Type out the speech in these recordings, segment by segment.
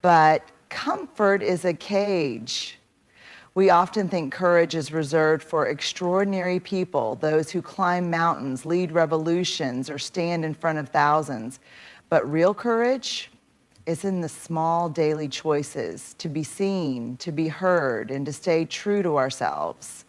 But comfort is a cage. We often think courage is reserved for extraordinary people, those who climb mountains, lead revolutions, or stand in front of thousands. But real courage is in the small daily choices, to be seen, to be heard, and to stay true to ourselves.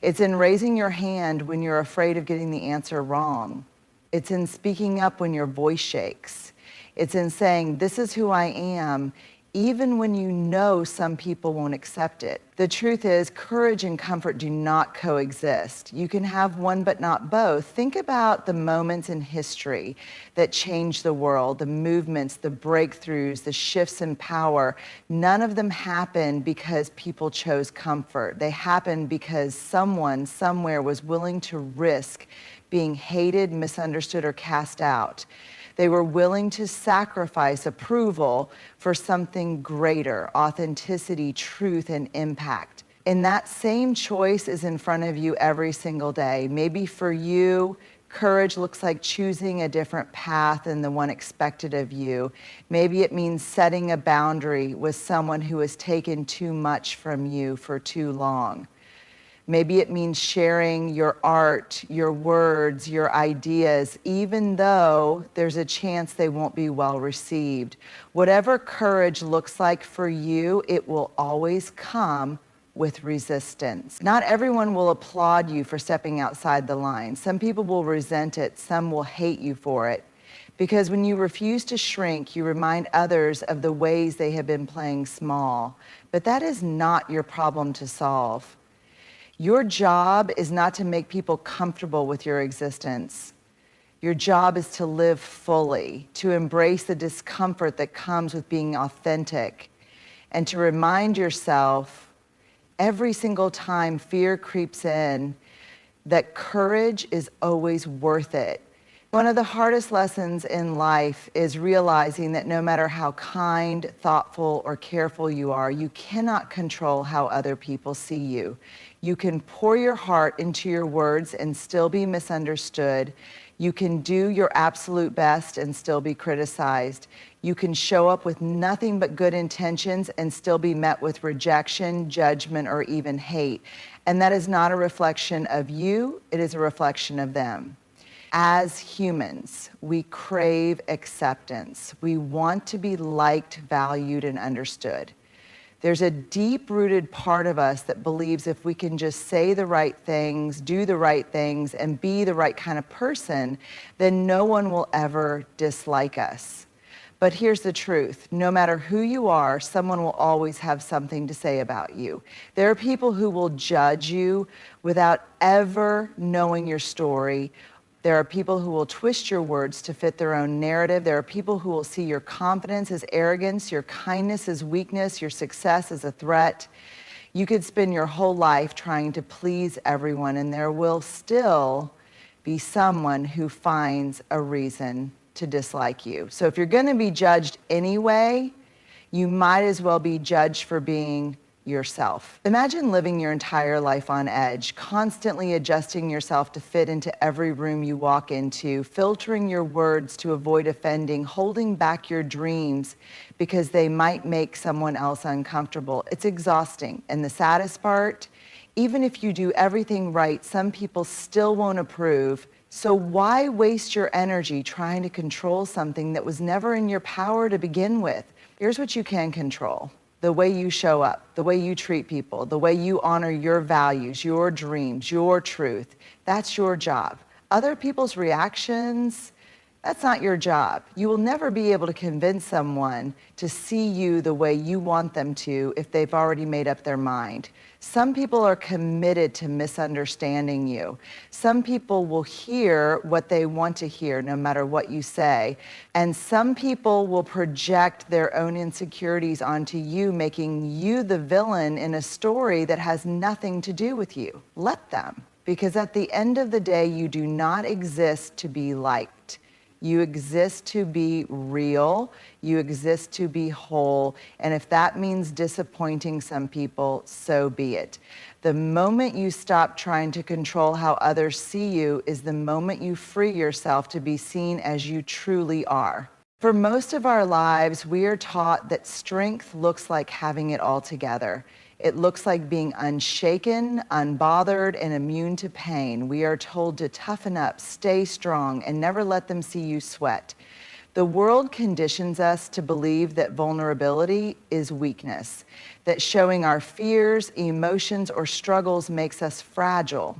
It's in raising your hand when you're afraid of getting the answer wrong. It's in speaking up when your voice shakes. It's in saying, "This is who I am," even when you know some people won't accept it. The truth is, courage and comfort do not coexist. You can have one but not both. Think about the moments in history that changed the world, the movements, the breakthroughs, the shifts in power. None of them happened because people chose comfort. They happened because someone somewhere was willing to risk being hated, misunderstood, or cast out. They were willing to sacrifice approval for something greater: authenticity, truth, and impact. And that same choice is in front of you every single day. Maybe for you, courage looks like choosing a different path than the one expected of you. Maybe it means setting a boundary with someone who has taken too much from you for too long. Maybe it means sharing your art, your words, your ideas, even though there's a chance they won't be well received. Whatever courage looks like for you, it will always come with resistance. Not everyone will applaud you for stepping outside the line. Some people will resent it, some will hate you for it. Because when you refuse to shrink, you remind others of the ways they have been playing small. But that is not your problem to solve. Your job is not to make people comfortable with your existence. Your job is to live fully, to embrace the discomfort that comes with being authentic, and to remind yourself every single time fear creeps in that courage is always worth it. One of the hardest lessons in life is realizing that no matter how kind, thoughtful, or careful you are, you cannot control how other people see you. You can pour your heart into your words and still be misunderstood. You can do your absolute best and still be criticized. You can show up with nothing but good intentions and still be met with rejection, judgment, or even hate. And that is not a reflection of you, it is a reflection of them. As humans, we crave acceptance. We want to be liked, valued, and understood. There's a deep-rooted part of us that believes if we can just say the right things, do the right things, and be the right kind of person, then no one will ever dislike us. But here's the truth. No matter who you are, someone will always have something to say about you. There are people who will judge you without ever knowing your story. There are people who will twist your words to fit their own narrative. There are people who will see your confidence as arrogance, your kindness as weakness, your success as a threat. You could spend your whole life trying to please everyone, and there will still be someone who finds a reason to dislike you. So if you're going to be judged anyway, you might as well be judged for being yourself. Imagine living your entire life on edge, constantly adjusting yourself to fit into every room you walk into, filtering your words to avoid offending, holding back your dreams because they might make someone else uncomfortable. It's exhausting. And the saddest part, even if you do everything right, some people still won't approve. So why waste your energy trying to control something that was never in your power to begin with? Here's what you can control: the way you show up, the way you treat people, the way you honor your values, your dreams, your truth. That's your job. Other people's reactions, that's not your job. You will never be able to convince someone to see you the way you want them to if they've already made up their mind. Some people are committed to misunderstanding you. Some people will hear what they want to hear no matter what you say. And some people will project their own insecurities onto you, making you the villain in a story that has nothing to do with you. Let them. Because at the end of the day, you do not exist to be liked. You exist to be real, you exist to be whole, and if that means disappointing some people, so be it. The moment you stop trying to control how others see you is the moment you free yourself to be seen as you truly are. For most of our lives, we are taught that strength looks like having it all together. It looks like being unshaken, unbothered, and immune to pain. We are told to toughen up, stay strong, and never let them see you sweat. The world conditions us to believe that vulnerability is weakness, that showing our fears, emotions, or struggles makes us fragile.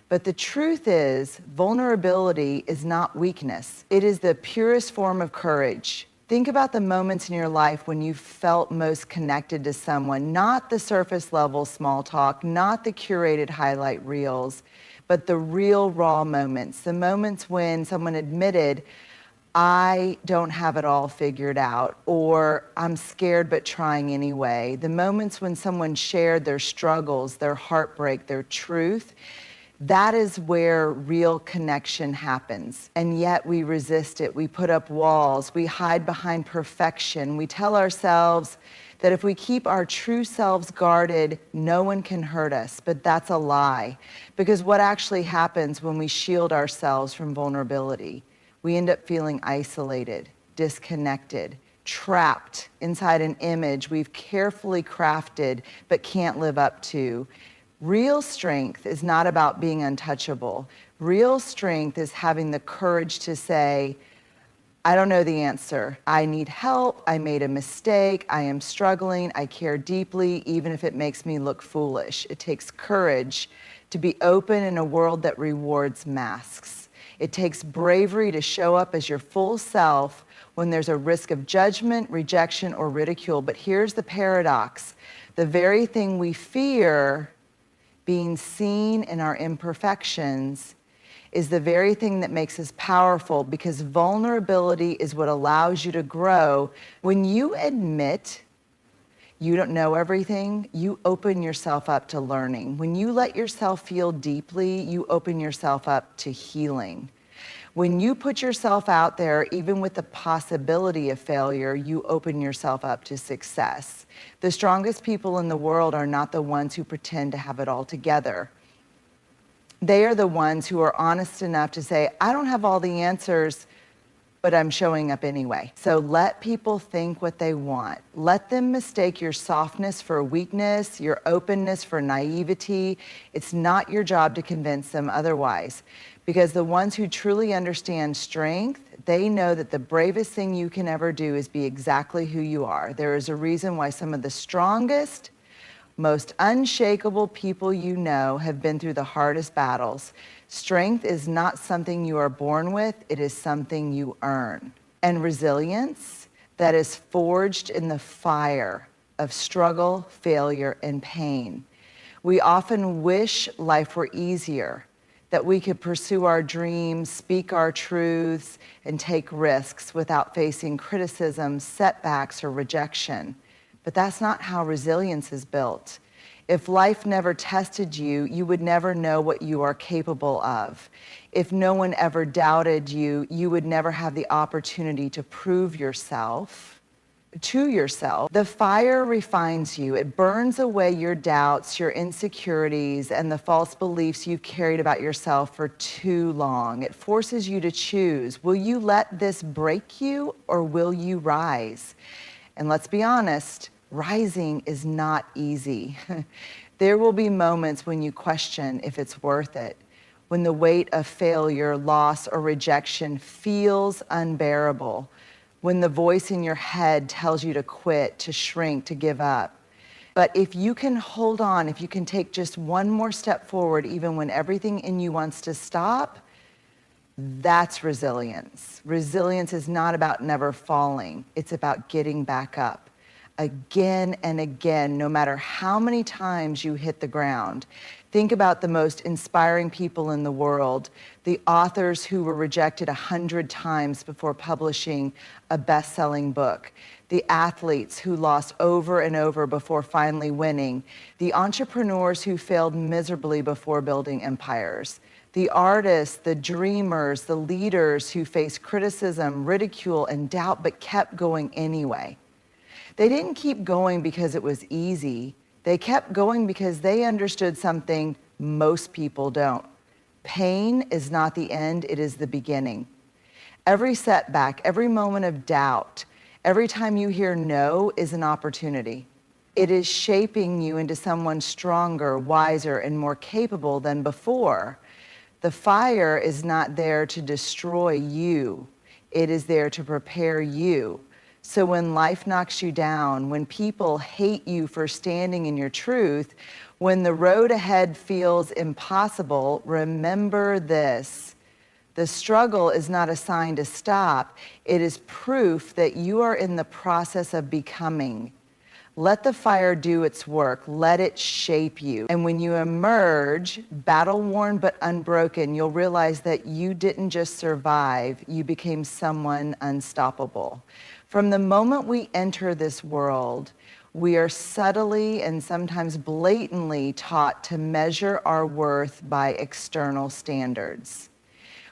But the truth is, vulnerability is not weakness. It is the purest form of courage. Think about the moments in your life when you felt most connected to someone, not the surface level small talk, not the curated highlight reels, but the real raw moments, the moments when someone admitted, I don't have it all figured out, or I'm scared but trying anyway. The moments when someone shared their struggles, their heartbreak, their truth. That is where real connection happens. And yet we resist it. We put up walls. We hide behind perfection. We tell ourselves that if we keep our true selves guarded, no one can hurt us. But that's a lie. Because what actually happens when we shield ourselves from vulnerability? We end up feeling isolated, disconnected, trapped inside an image we've carefully crafted but can't live up to. Real strength is not about being untouchable. Real strength is having the courage to say, I don't know the answer. I need help. I made a mistake. I am struggling. I care deeply, even if it makes me look foolish. It takes courage to be open in a world that rewards masks. It takes bravery to show up as your full self when there's a risk of judgment, rejection, or ridicule. But here's the paradox. The very thing we fear, being seen in our imperfections, is the very thing that makes us powerful, because vulnerability is what allows you to grow. When you admit you don't know everything, you open yourself up to learning. When you let yourself feel deeply, you open yourself up to healing. When you put yourself out there, even with the possibility of failure, you open yourself up to success. The strongest people in the world are not the ones who pretend to have it all together. They are the ones who are honest enough to say, I don't have all the answers, but I'm showing up anyway. So let people think what they want. Let them mistake your softness for weakness, your openness for naivety. It's not your job to convince them otherwise. Because the ones who truly understand strength, they know that the bravest thing you can ever do is be exactly who you are. There is a reason why some of the strongest, most unshakable people you know have been through the hardest battles. Strength is not something you are born with, it is something you earn. And resilience, that is forged in the fire of struggle, failure, and pain. We often wish life were easier, that we could pursue our dreams, speak our truths, and take risks without facing criticism, setbacks, or rejection. But that's not how resilience is built. If life never tested you, you would never know what you are capable of. If no one ever doubted you, you would never have the opportunity to prove yourself to yourself. The fire refines you. It burns away your doubts, your insecurities, and the false beliefs you've carried about yourself for too long. It forces you to choose. Will you let this break you, or will you rise? And let's be honest, rising is not easy. There will be moments when you question if it's worth it, when the weight of failure, loss, or rejection feels unbearable, when the voice in your head tells you to quit, to shrink, to give up. But if you can hold on, if you can take just one more step forward, even when everything in you wants to stop, that's resilience. Resilience is not about never falling. It's about getting back up again and again, no matter how many times you hit the ground. Think about the most inspiring people in the world, the authors who were rejected 100 times before publishing a best-selling book, the athletes who lost over and over before finally winning, the entrepreneurs who failed miserably before building empires, the artists, the dreamers, the leaders who faced criticism, ridicule, and doubt but kept going anyway. They didn't keep going because it was easy. They kept going because they understood something most people don't. Pain is not the end, it is the beginning. Every setback, every moment of doubt, every time you hear no is an opportunity. It is shaping you into someone stronger, wiser, and more capable than before. The fire is not there to destroy you. It is there to prepare you. So when life knocks you down, when people hate you for standing in your truth, when the road ahead feels impossible, remember this. The struggle is not a sign to stop. It is proof that you are in the process of becoming. Let the fire do its work. Let it shape you. And when you emerge, battle-worn but unbroken, you'll realize that you didn't just survive, you became someone unstoppable. From the moment we enter this world, we are subtly and sometimes blatantly taught to measure our worth by external standards.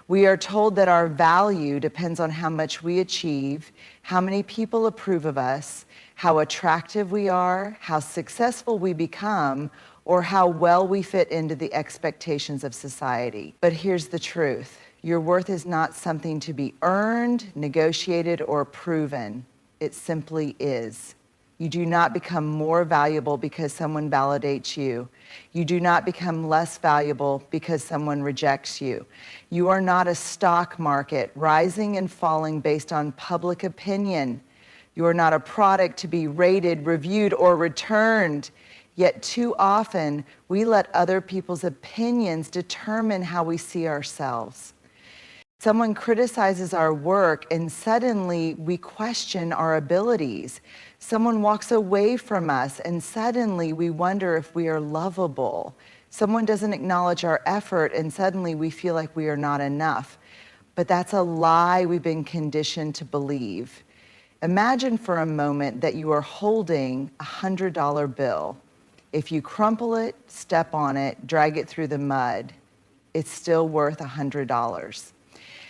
We are told that our value depends on how much we achieve, how many people approve of us, how attractive we are, how successful we become, or how well we fit into the expectations of society. But here's the truth. Your worth is not something to be earned, negotiated, or proven. It simply is. You do not become more valuable because someone validates you. You do not become less valuable because someone rejects you. You are not a stock market rising and falling based on public opinion. You are not a product to be rated, reviewed, or returned. Yet too often, we let other people's opinions determine how we see ourselves. Someone criticizes our work and suddenly we question our abilities. Someone walks away from us and suddenly we wonder if we are lovable. Someone doesn't acknowledge our effort and suddenly we feel like we are not enough. But that's a lie we've been conditioned to believe. Imagine for a moment that you are holding a $100 bill. If you crumple it, step on it, drag it through the mud, it's still worth $100.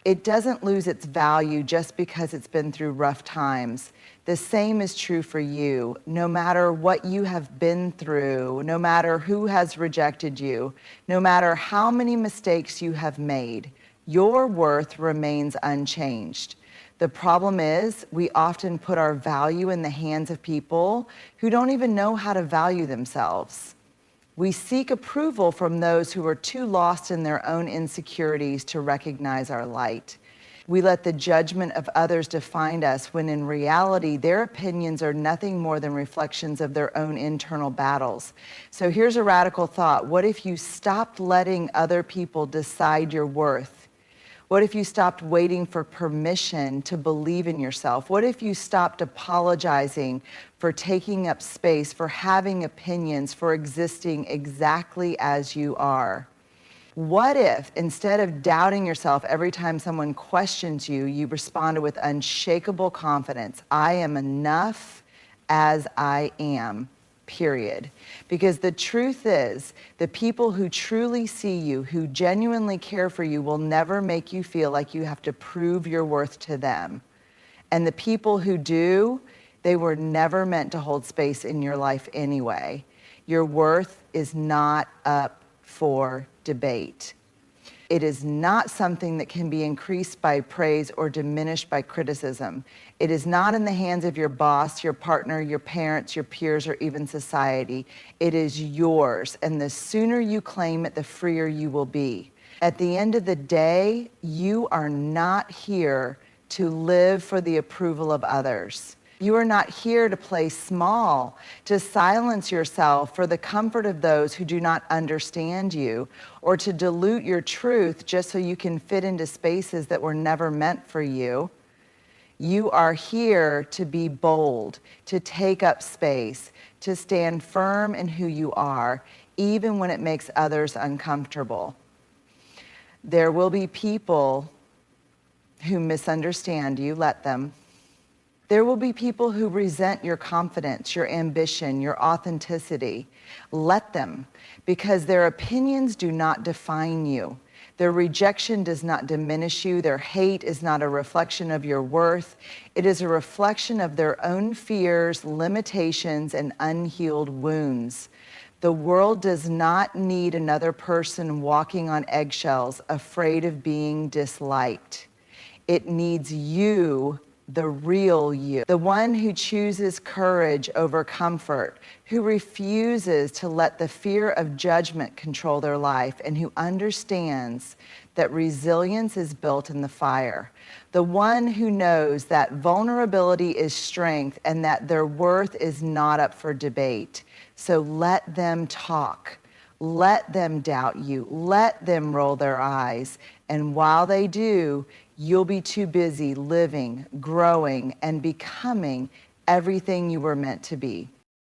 It doesn't lose its value just because it's been through rough times. The same is true for you. No matter what you have been through, no matter who has rejected you, no matter how many mistakes you have made, your worth remains unchanged. The problem is we often put our value in the hands of people who don't even know how to value themselves. We seek approval from those who are too lost in their own insecurities to recognize our light. We let the judgment of others define us when in reality, their opinions are nothing more than reflections of their own internal battles. So here's a radical thought. What if you stopped letting other people decide your worth? What if you stopped waiting for permission to believe in yourself? What if you stopped apologizing for taking up space, for having opinions, for existing exactly as you are? What if, instead of doubting yourself every time someone questions you, you responded with unshakable confidence? I am enough as I am. Period. Because the truth is, the people who truly see you, who genuinely care for you, will never make you feel like you have to prove your worth to them. And the people who do, they were never meant to hold space in your life anyway. Your worth is not up for debate. It is not something that can be increased by praise or diminished by criticism. It is not in the hands of your boss, your partner, your parents, your peers, or even society. It is yours, and the sooner you claim it, the freer you will be. At the end of the day, you are not here to live for the approval of others. You are not here to play small, to silence yourself for the comfort of those who do not understand you, or to dilute your truth just so you can fit into spaces that were never meant for you. You are here to be bold, to take up space, to stand firm in who you are, even when it makes others uncomfortable. There will be people who misunderstand you, let them. There will be people who resent your confidence, your ambition, your authenticity. Let them, because their opinions do not define you. Their rejection does not diminish you. Their hate is not a reflection of your worth. It is a reflection of their own fears, limitations, and unhealed wounds. The world does not need another person walking on eggshells, afraid of being disliked. It needs you, the real you, the one who chooses courage over comfort, who refuses to let the fear of judgment control their life, and who understands that resilience is built in the fire. The one who knows that vulnerability is strength and that their worth is not up for debate. So let them talk. Let them doubt you. Let them roll their eyes. And while they do, you'll be too busy living, growing, and becoming everything you were meant to be.